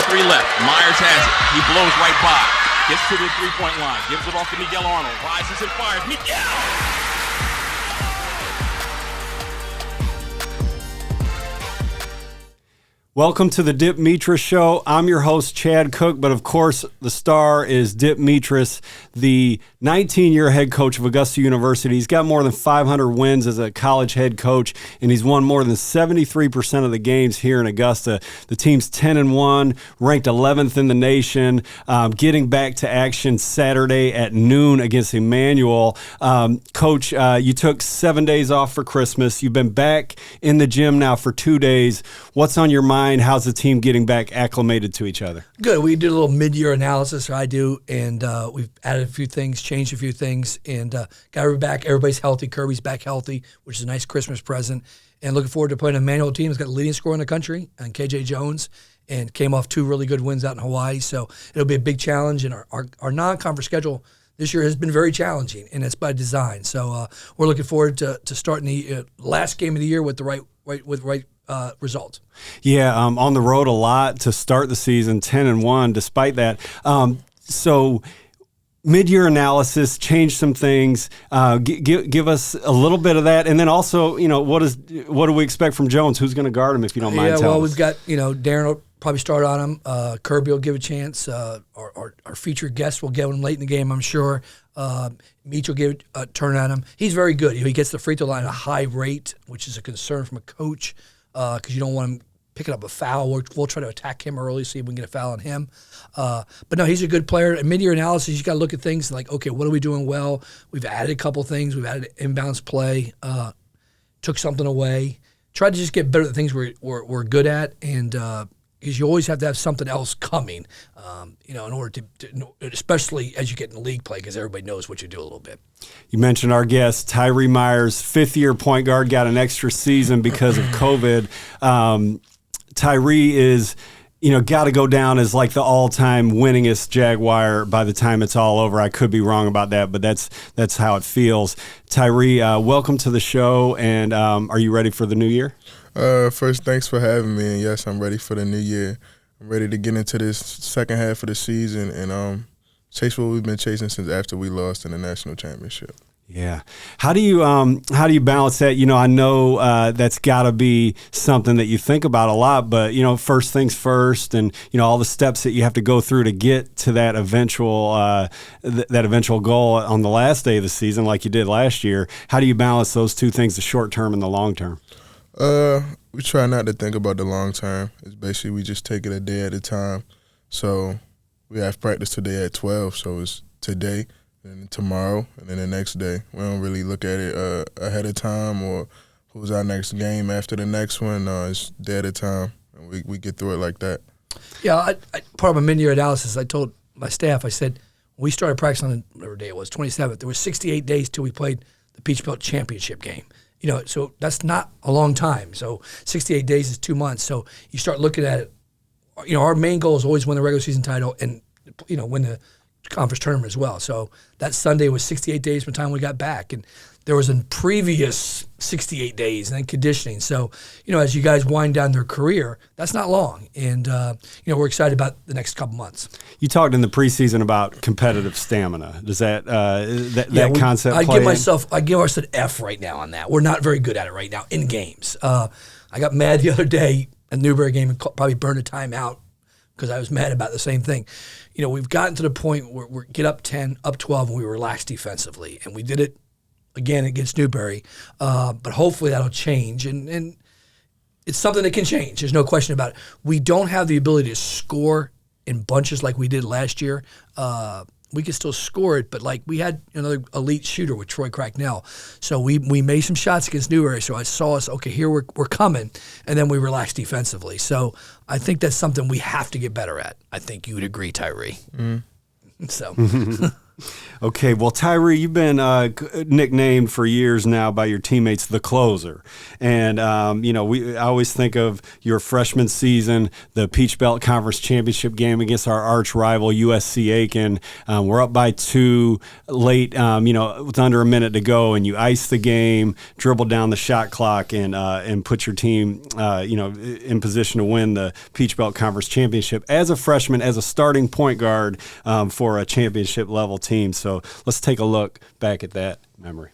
3 left. Myers has it. He blows right by. Gets to the three-point line. Gives it off to Miguel Arnold. Rises and fires. Miguel! Welcome to the Dip Mitras Show. I'm your host, Chad Cook, but of course, the star is Dip Mitras, the 19-year head coach of Augusta University. He's got more than 500 wins as a college head coach, and he's won more than 73% of the games here in Augusta. The team's 10-1, ranked 11th in the nation, getting back to action Saturday at noon against Emmanuel. Coach, you took 7 days off for Christmas. You've been back in the gym now for 2 days. What's on your mind? How's the team getting back acclimated to each other? Good. We did a little mid-year analysis, or I do, and we've added a few things, changed a few things, and got everybody back. Everybody's healthy. Kirby's back healthy, which is a nice Christmas present. And looking forward to playing an Emmanuel team that's got the leading scorer in the country, and KJ Jones, and came off 2 really good wins out in Hawaii. So it'll be a big challenge, and our non-conference schedule this year has been very challenging, and it's by design. So we're looking forward to starting the last game of the year with the right result. Yeah, on the road a lot to start the season, 10-1. Despite that, so mid-year analysis, change some things. Give us a little bit of that, and then also, what do we expect from Jones? Who's going to guard him, if you don't mind? Yeah, well, us? we've got Darren will probably start on him. Kirby will give a chance. Our featured guest will get him late in the game, I'm sure. Meach will give a turn at him. He's very good. He gets the free throw line at a high rate, which is a concern from a coach. Because you don't want him picking up a foul. We'll try to attack him early, see if we can get a foul on him. But no, he's a good player. In mid-year analysis, you got to look at things like, okay, what are we doing well? We've added a couple things. We've added inbounds play, took something away. Tried to just get better at the things we're good at, and because you always have to have something else coming, in order to, especially as you get in league play, because everybody knows what you do a little bit. You mentioned our guest, Tyree Myers, 5th-year point guard, got an extra season because of COVID. Tyree is, got to go down as like the all-time winningest Jaguar by the time it's all over. I could be wrong about that, but that's how it feels. Tyree, welcome to the show, and are you ready for the new year? First, thanks for having me, and yes, I'm ready for the new year. I'm ready to get into this second half of the season and chase what we've been chasing since after we lost in the national championship. Yeah. How do you balance that? I know that's got to be something that you think about a lot, but first things first, and all the steps that you have to go through to get to that eventual goal on the last day of the season, like you did last year. How do you balance those two things, the short term and the long term? We try not to think about the long term. It's basically we just take it a day at a time. So we have practice today at 12, so it's today, and then tomorrow, and then the next day. We don't really look at it ahead of time or who's our next game after the next one. No, it's day at a time, and we get through it like that. Yeah, part of my mid-year analysis, I told my staff, I said, when we started practicing on whatever day it was, 27th, there was 68 days till we played the Peach Belt Championship game. So that's not a long time. So 68 days is 2 months. So you start looking at it. Our main goal is always win the regular season title and, win the conference tournament as well. So that Sunday was 68 days from the time we got back. And there was a previous 68 days and then conditioning. So, as you guys wind down their career, that's not long. And, we're excited about the next couple months. You talked in the preseason about competitive stamina. Does that concept play I give ourselves an F right now on that. We're not very good at it right now in games. I got mad the other day at the Newberry game and probably burned a timeout because I was mad about the same thing. We've gotten to the point where we get up 10, up 12, and we relax defensively. And we did it again against Newberry, but hopefully that'll change, and it's something that can change. There's no question about it. We don't have the ability to score in bunches like we did last year. We could still score it, but like we had another elite shooter with Troy Cracknell, so we made some shots against Newberry. So I saw us, okay, here we're coming, and then we relaxed defensively. So I think that's something we have to get better at. I think you would agree, Tyree. Mm-hmm. So. Okay, well, Tyree, you've been nicknamed for years now by your teammates the closer. And, I always think of your freshman season, the Peach Belt Conference Championship game against our arch rival, USC Aiken. We're up by 2 late, with under a minute to go, and you ice the game, dribble down the shot clock, and put your team, in position to win the Peach Belt Conference Championship as a freshman, as a starting point guard for a championship level team. So let's take a look back at that memory.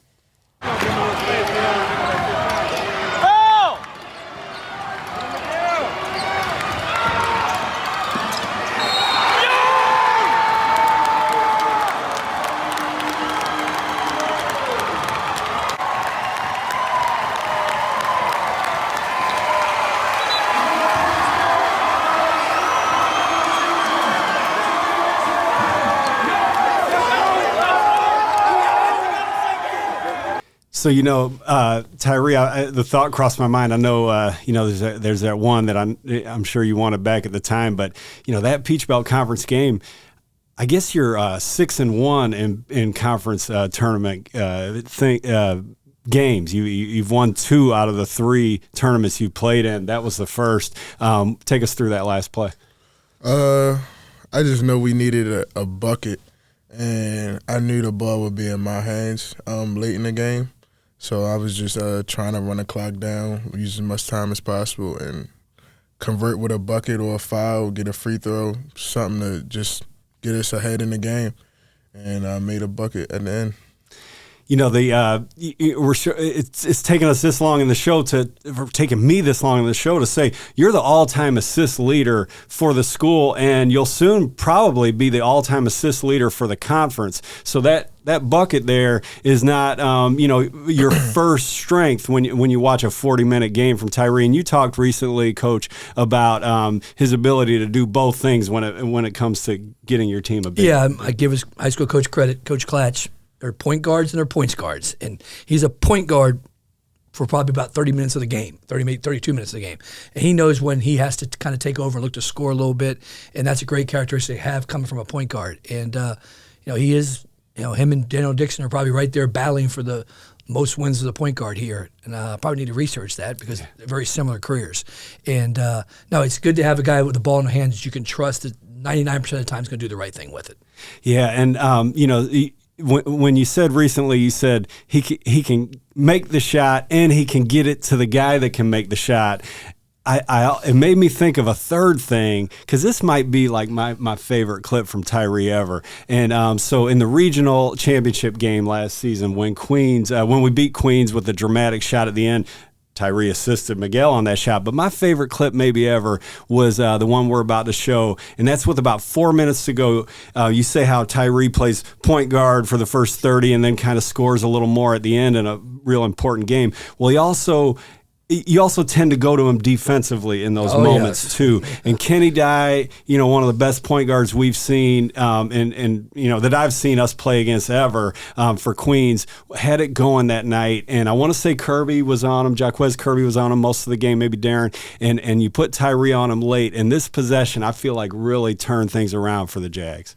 So, Tyree, the thought crossed my mind. I know, there's that one that I'm sure you wanted back at the time, but, that Peach Belt Conference game, I guess you're 6-1 in conference tournament games. You've won 2 out of the 3 tournaments you played in. That was the first. Take us through that last play. I just know we needed a bucket, and I knew the ball would be in my hands late in the game. So I was just trying to run the clock down, use as much time as possible, and convert with a bucket or a foul, get a free throw, something to just get us ahead in the game. And I made a bucket at the end. It's taken us this long in the show taken me this long in the show to say you're the all-time assist leader for the school, and you'll soon probably be the all-time assist leader for the conference. So that bucket there is not, your first strength when you watch a 40-minute game from Tyree. And you talked recently, Coach, about his ability to do both things when it comes to getting your team a big. Yeah, I give his high school coach credit, Coach Klatch. They're point guards and they're points guards. And he's a point guard for probably about 30 minutes of the game, 32 minutes of the game. And he knows when he has to kind of take over and look to score a little bit. And that's a great characteristic to have coming from a point guard. And, he is, him and Daniel Dixon are probably right there battling for the most wins as a point guard here. And I probably need to research that because they're very similar careers. And, it's good to have a guy with the ball in the hands that you can trust that 99% of the time is going to do the right thing with it. Yeah, and, when you said recently, you said he can make the shot and he can get it to the guy that can make the shot. It made me think of a third thing, because this might be like my favorite clip from Tyree ever. And so in the regional championship game last season, when we beat Queens with a dramatic shot at the end, Tyree assisted Miguel on that shot. But my favorite clip maybe ever was the one we're about to show, and that's with about 4 minutes to go. You say how Tyree plays point guard for the first 30 and then kind of scores a little more at the end in a real important game. Well, you also tend to go to him defensively in those moments too. And Kenny Dye, one of the best point guards we've seen, and that I've seen us play against ever for Queens, had it going that night. And I want to say Kirby was on him, Jaquez Kirby was on him most of the game, maybe Darren. And you put Tyree on him late. And this possession, I feel like, really turned things around for the Jags.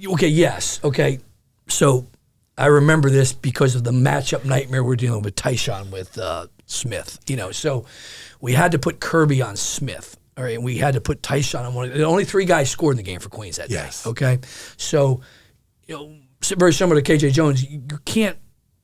Okay, yes. Okay, so I remember this because of the matchup nightmare we're dealing with Tyshawn with Smith. So we had to put Kirby on Smith. All right, and we had to put Tyshawn on one. The only 3 guys scored in the game for Queens that day. Okay, so very similar to KJ Jones, you can't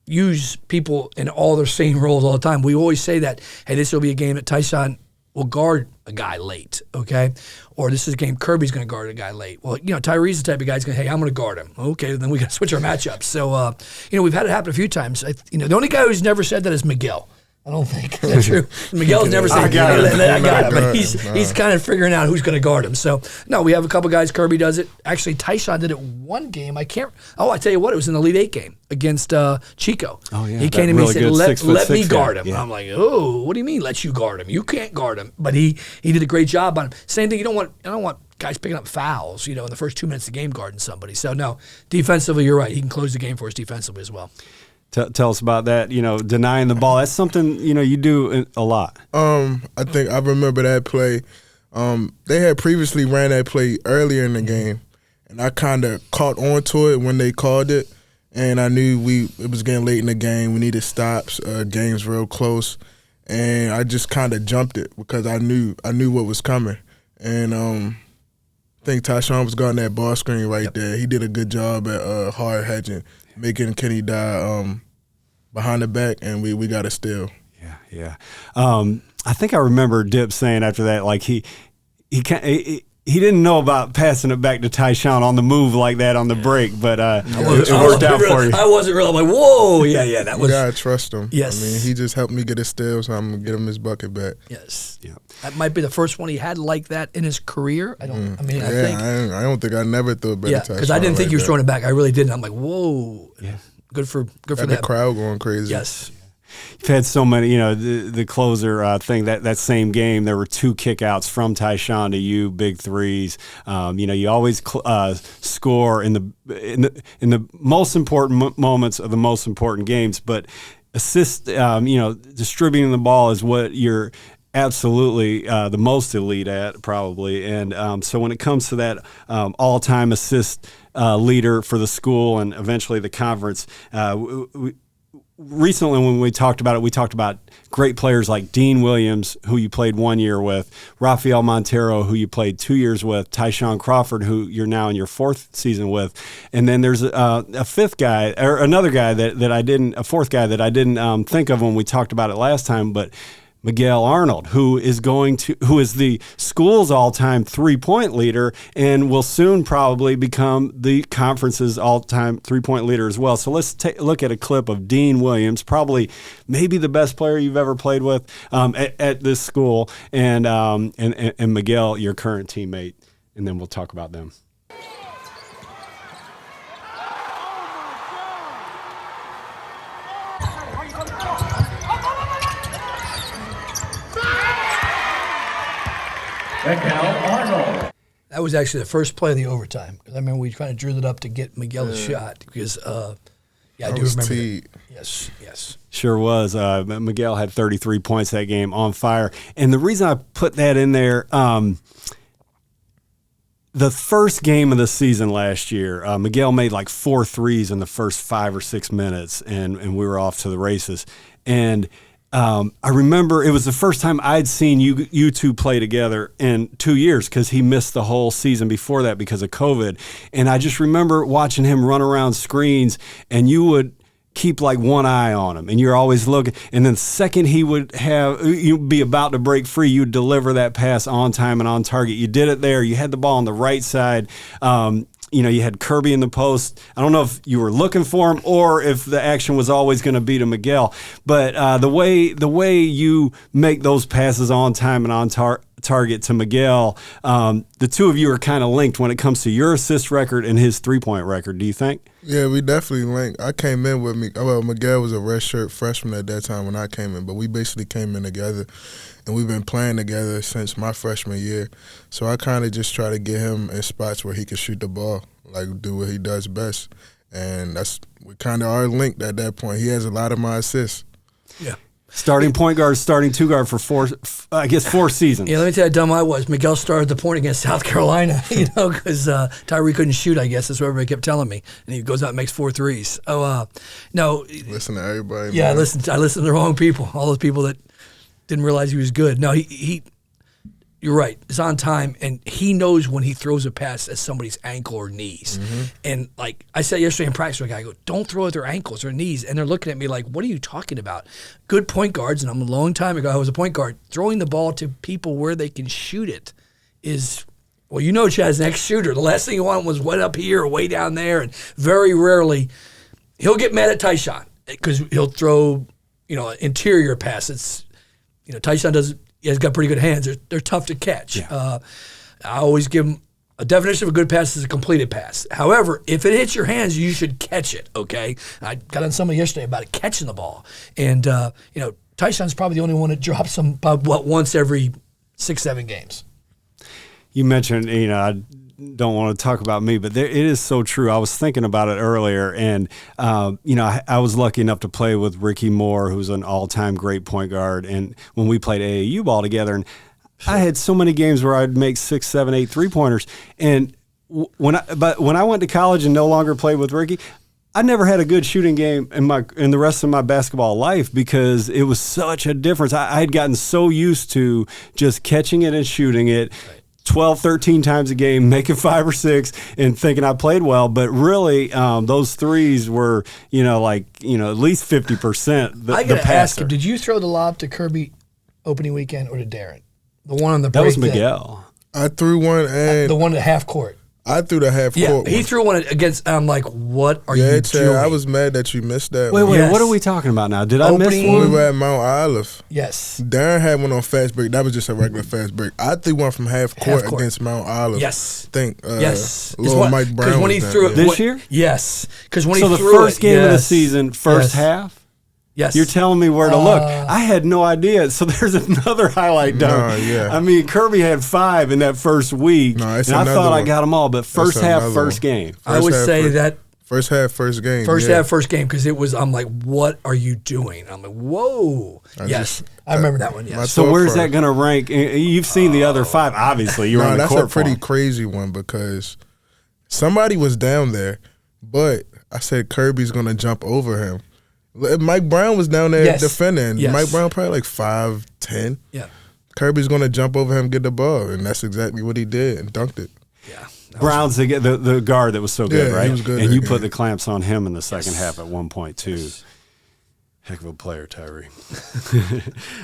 use people in all their same roles all the time. We always say that, hey, this will be a game that Tyshawn will guard a guy late, okay? Or this is a game Kirby's going to guard a guy late. Well, Tyree's the type of guy who's going to, hey, I'm going to guard him. Okay, then we got to switch our matchups. So, we've had it happen a few times. The only guy who's never said that is Miguel. I don't think. Is that true? Miguel's never said, I got him. I got him. But he's kind of figuring out who's going to guard him. So, no, we have a couple guys. Kirby does it. Actually, Tyshawn did it one game. I tell you what, it was an Elite Eight game against Chico. Oh, yeah. He came to me and said, let me guard him. Yeah. I'm like, oh, what do you mean let you guard him? You can't guard him. But he did a great job on him. Same thing, I don't want guys picking up fouls, in the first 2 minutes of the game guarding somebody. So, no, defensively, you're right. He can close the game for us defensively as well. Tell us about that, denying the ball. That's something, you do a lot. I think I remember that play. They had previously ran that play earlier in the game, and I kind of caught on to it when they called it, and I knew it was getting late in the game. We needed stops. Game's real close, and I just kind of jumped it because I knew what was coming. And I think Tyshawn was guarding that ball screen right there. He did a good job at hard hedging, making Kenny die behind the back, and we got a steal. Yeah. I think I remember Dip saying after that, like he didn't know about passing it back to Tyshawn on the move like that on the break, but it worked out for you. I wasn't really like, whoa, yeah, that was. You gotta trust him. Yes. I mean, he just helped me get a steal, so I'm gonna get him his bucket back. Yes. Yeah. That might be the first one he had like that in his career. I think. I don't think I never threw it better. Yeah, because I didn't think he was throwing it back. I really didn't. I'm like, whoa. Yeah. Good for Got that. the crowd going crazy. Yes. You've had so many, the closer thing, that same game, there were 2 kickouts from Tyshawn to you, big threes. You always score in the most important moments of the most important games, but assist, distributing the ball is what you're absolutely the most elite at, probably. And so when it comes to that all-time assist leader for the school and eventually the conference, recently when we talked about it, we talked about great players like Dean Williams, who you played 1 year with, Rafael Montero, who you played 2 years with, Tyshawn Crawford, who you're now in your 4th season with, and then there's a fifth guy, or another guy a fourth guy that I didn't think of when we talked about it last time, but Miguel Arnold, who is the school's all-time three-point leader and will soon probably become the conference's all-time three-point leader as well. So let's look at a clip of Dean Williams, probably maybe the best player you've ever played with at this school, and Miguel, your current teammate, and then we'll talk about them. That was actually the first play of the overtime. Because I remember we kind of drilled it up to get Miguel a shot. Because, I do remember that. Yes. Sure was. Miguel had 33 points that game, on fire. And the reason I put that in there, the first game of the season last year, Miguel made like 4 threes in the first 5 or 6 minutes, and we were off to the races. And I remember it was the first time I'd seen you two play together in 2 years, because he missed the whole season before that because of COVID. And I just remember watching him run around screens, and you would keep like one eye on him, and you're always looking. And then the second you'd be about to break free, you'd deliver that pass on time and on target. You did it there. You had the ball on the right side. You had Kirby in the post. I don't know if you were looking for him or if the action was always going to be to Miguel. But the way you make those passes on time and on target to Miguel, the two of you are kind of linked when it comes to your assist record and his three-point record, do you think? Yeah, we definitely linked. I came in with Miguel was a redshirt freshman at that time when I came in, but we basically came in together, and we've been playing together since my freshman year. So I kind of just try to get him in spots where he can shoot the ball, like do what he does best. And we kind of are linked at that point. He has a lot of my assists. Yeah. Starting point guard, starting two guard for 4 seasons. Yeah, let me tell you how dumb I was. Miguel started the point against South Carolina, because Tyree couldn't shoot, I guess. That's what everybody kept telling me. And he goes out and makes 4 threes. Oh, no. Listen to everybody. Yeah, man. I listened to the wrong people, all those people that didn't realize he was good. No, you're right. It's on time, and he knows when he throws a pass at somebody's ankle or knees. Mm-hmm. And like I said yesterday in practice, I go, don't throw at their ankles or knees. And they're looking at me like, what are you talking about? Good point guards, and I'm a long time ago, I was a point guard, throwing the ball to people where they can shoot it is, well, Chad's an ex-shooter. The last thing you want was way up here or way down there. And very rarely, he'll get mad at Tyshawn because he'll throw interior pass. It's, Tyson has got pretty good hands. They're tough to catch. Yeah. I always give him a definition of a good pass is a completed pass. However, if it hits your hands, you should catch it, okay? I got on somebody yesterday about it, catching the ball. And, Tyson's probably the only one that drops them about once every 6-7 games. You mentioned, I don't want to talk about me, but it is so true. I was thinking about it earlier, and I was lucky enough to play with Ricky Moore, who's an all-time great point guard, and when we played AAU ball together, and I had so many games where I'd make 6, 7, 8 3-pointers, and when I went to college and no longer played with Ricky, I never had a good shooting game in the rest of my basketball life because it was such a difference. I had gotten so used to just catching it and shooting it. Right. 12, 13 times a game, making 5 or 6, and thinking I played well. But really, those threes were, at least 50%. I got to ask you, did you throw the lob to Kirby opening weekend or to Darren? The one on the break. That was Miguel. I threw one, and the one at half court. I threw the half court. He threw one against. I'm like, what are you doing? I was mad that you missed that. Wait, one. yes. What are we talking about now? Did I miss one? We were at Mount Olive. Yes. Darren had one on fast break. That was just a regular fast break. I threw one from half court against Mount Olive. Yes. Yes. Little Mike Brown. Because when he threw it this year. Yes. Because when he threw it. So the first game of the season, first half. Yes. You're telling me where to look. I had no idea. So there's another highlight dunk. I mean, Kirby had 5 in that first week, and I thought I got them all, but first half, first game. I would say that. First half, first game. First half, first game, because I'm like, what are you doing? I'm like, whoa. I remember that one, yes. So where's that going to rank? You've seen the other 5, obviously. You were on the court. That's a pretty crazy one because somebody was down there, but I said Kirby's going to jump over him. Mike Brown was down there defending. Yes. Mike Brown probably like 5'10". Yeah. Kirby's going to jump over him, get the ball, and that's exactly what he did and dunked it. Yeah. Brown's the guard that was so good, right? He was good. And you put the clamps on him in the second half at 1 point, too. Heck of a player, Tyree.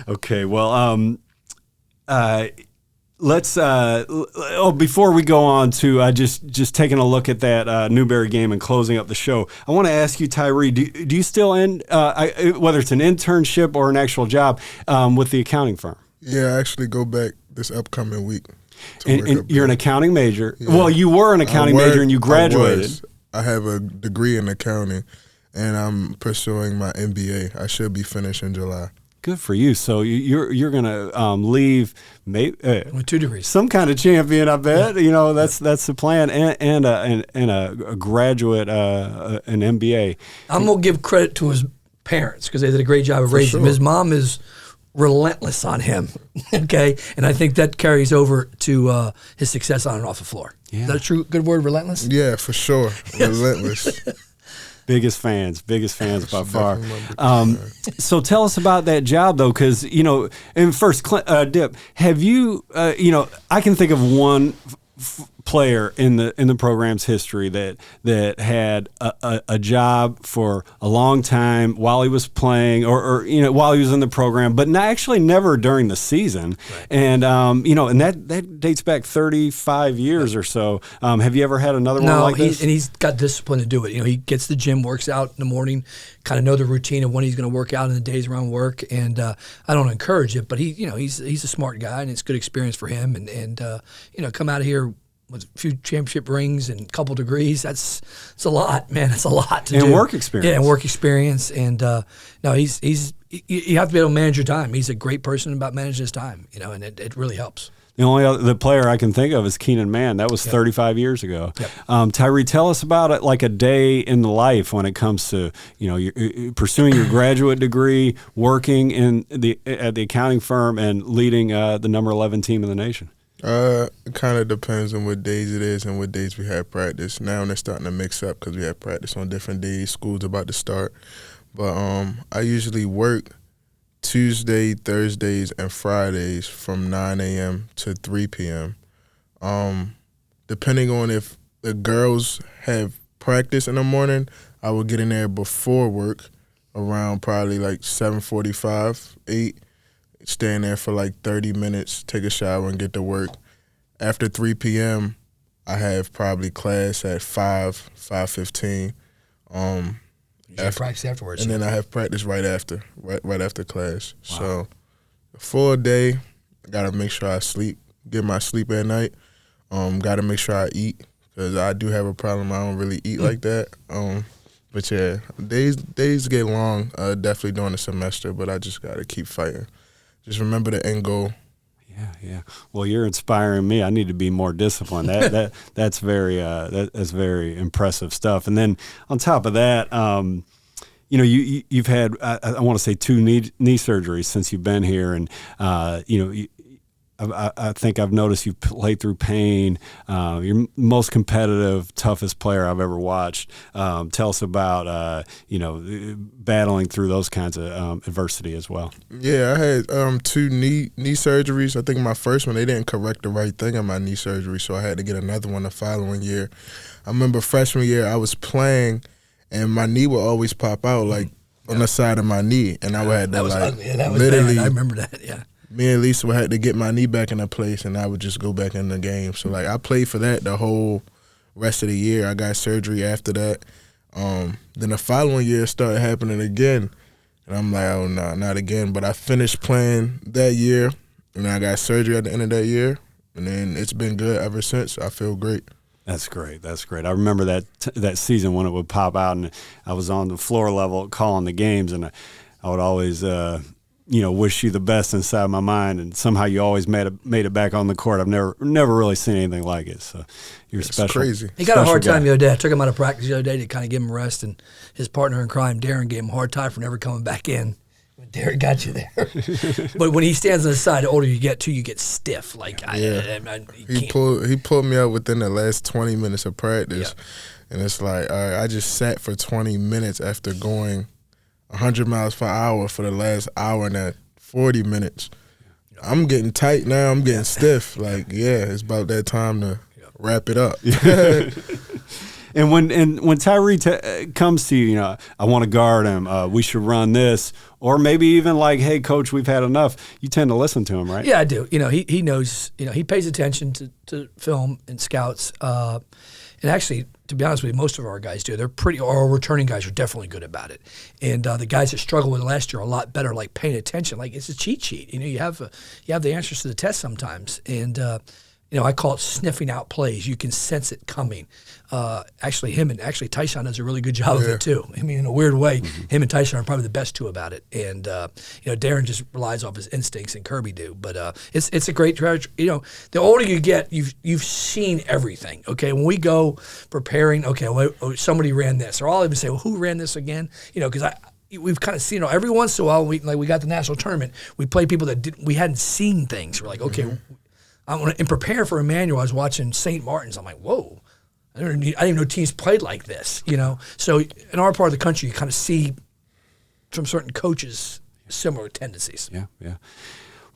Okay, well, let's before we go on to just taking a look at that Newberry game and closing up the show, I want to ask you, Tyree, do you still whether it's an internship or an actual job with the accounting firm? Yeah, I actually go back this upcoming week. And you're an accounting major. Yeah. Well, you were an accounting major and you graduated. I have a degree in accounting, and I'm pursuing my MBA. I should be finished in July. Good for you. So you're going to leave with 2 degrees. Some kind of champion, I bet. Yeah. That's the plan, and a graduate, an MBA. I'm going to give credit to his parents because they did a great job of raising him. His mom is relentless on him, okay? And I think that carries over to his success on and off the floor. Yeah. Is that a true good word, relentless? Yeah, for sure. Relentless. Biggest fans by far. So tell us about that job, though, because, and first, Dip, have you, I can think of one player in the program's history that had a job for a long time while he was playing or while he was in the program, but actually never during the season. Right. And and that dates back 35 years or so. Have you ever had another one like this? And he's got discipline to do it. He gets to the gym, works out in the morning, kind of know the routine of when he's going to work out in the days around work. And I don't encourage it, but he's a smart guy and it's good experience for him. And come out of here with a few championship rings and a couple degrees, it's a lot, man. It's a lot to do. And work experience. Yeah, and work experience. And you have to be able to manage your time. He's a great person about managing his time, and it really helps. The only other player I can think of is Keenan Mann. That was 35 years ago. Yep. Tyree, tell us about it, like a day in the life when it comes to you're pursuing your graduate degree, working at the accounting firm, and leading the number 11 team in the nation. It kind of depends on what days it is and what days we have practice. Now they're starting to mix up because we have practice on different days. School's about to start. But I usually work Tuesday, Thursdays, and Fridays from 9 a.m. to 3 p.m. Depending on if the girls have practice in the morning, I will get in there before work around probably like 7:45, 8. Stay in there for like 30 minutes, take a shower, and get to work. After 3 p.m., I have probably class at 5:15. You have practice afterwards. And then I have practice right after class. Wow. So a full day, I got to make sure I sleep, get my sleep at night. Got to make sure I eat because I do have a problem. I don't really eat like that. But yeah, days get long, definitely during the semester, but I just got to keep fighting. Just remember the end goal. Yeah. Well, you're inspiring me. I need to be more disciplined. That's very impressive stuff. And then on top of that, you've had I want to say 2 knee surgeries since you've been here, and I think I've noticed you've played through pain. You're most competitive, toughest player I've ever watched. Tell us about battling through those kinds of adversity as well. Yeah, I had 2 knee surgeries. I think my first one, they didn't correct the right thing in my knee surgery, so I had to get another one the following year. I remember freshman year I was playing, and my knee would always pop out on the side of my knee, and I would have to literally. Bad. I remember that. Yeah. Me and Lisa would have to get my knee back into place, and I would just go back in the game. So, I played for that the whole rest of the year. I got surgery after that. Then the following year it started happening again, and I'm like, oh, no, not again. But I finished playing that year, and I got surgery at the end of that year, and then it's been good ever since. I feel great. That's great. I remember that season when it would pop out, and I was on the floor level calling the games, and I would always wish you the best inside my mind, and somehow you always made it back on the court. I've never really seen anything like it. So you're special. Crazy. He got a hard time the other day. I took him out of practice the other day to kind of give him a rest, and his partner in crime, Darren, gave him a hard time for never coming back in. Darren got you there. But when he stands on the side, the older you get, too, you get stiff. He pulled me out within the last 20 minutes of practice, and it's like, all right, I just sat for 20 minutes after going 100 miles per hour for the last hour and 40 minutes. I'm getting tight now. I'm getting stiff. It's about that time to wrap it up. And when Tyree comes to you, I want to guard him. We should run this, or maybe even hey, coach, we've had enough. You tend to listen to him, right? Yeah, I do. He knows. He pays attention to film and scouts. And actually, to be honest with you, most of our guys do. Our returning guys are definitely good about it. And the guys that struggled with it last year are a lot better, paying attention. It's a cheat sheet. You have the answers to the test sometimes. And I call it sniffing out plays. You can sense it coming. Actually, Tyson does a really good job of it too. I mean, in a weird way, him and Tyson are probably the best 2 about it. And Darren just relies off his instincts, and Kirby do. But it's a great treasure. The older you get, you've seen everything. Okay, when we go preparing, somebody ran this, or I'll even say, well, who ran this again? Because we've kind of seen every once in a while. We got the national tournament. We play people that we hadn't seen things. We're like, okay. And prepare for Emmanuel, I was watching St. Martin's. I'm like, whoa, I didn't even know teams played like this, So in our part of the country, you kind of see from certain coaches similar tendencies. Yeah.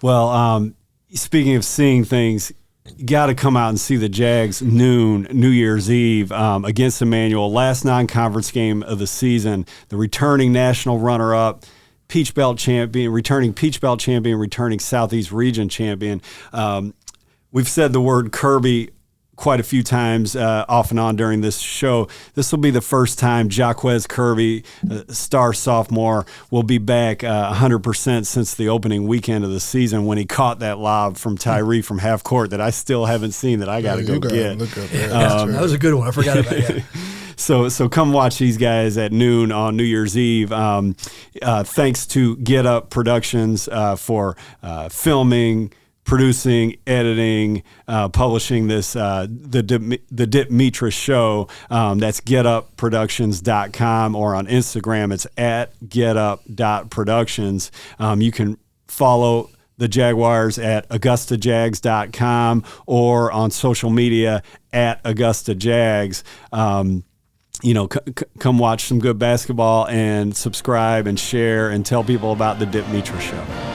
Well, speaking of seeing things, you got to come out and see the Jags noon, New Year's Eve against Emmanuel. Last non-conference game of the season. The returning national runner-up. Peach Belt champion, returning Southeast Region champion. We've said the word Kirby quite a few times off and on during this show. This will be the first time Jaquez Kirby, star sophomore, will be back 100% since the opening weekend of the season when he caught that lob from Tyree from half court that I still haven't seen that I got to go get. Look up that. That was a good one. I forgot about it. So come watch these guys at noon on New Year's Eve. Thanks to Get Up Productions for filming, producing, editing, publishing this the Dip Mitra show. That's getupproductions.com, or on Instagram it's at getup.productions. You can follow the Jaguars at augustajags.com or on social media at augustajags. Come watch some good basketball and subscribe and share and tell people about the Dip Mitra show.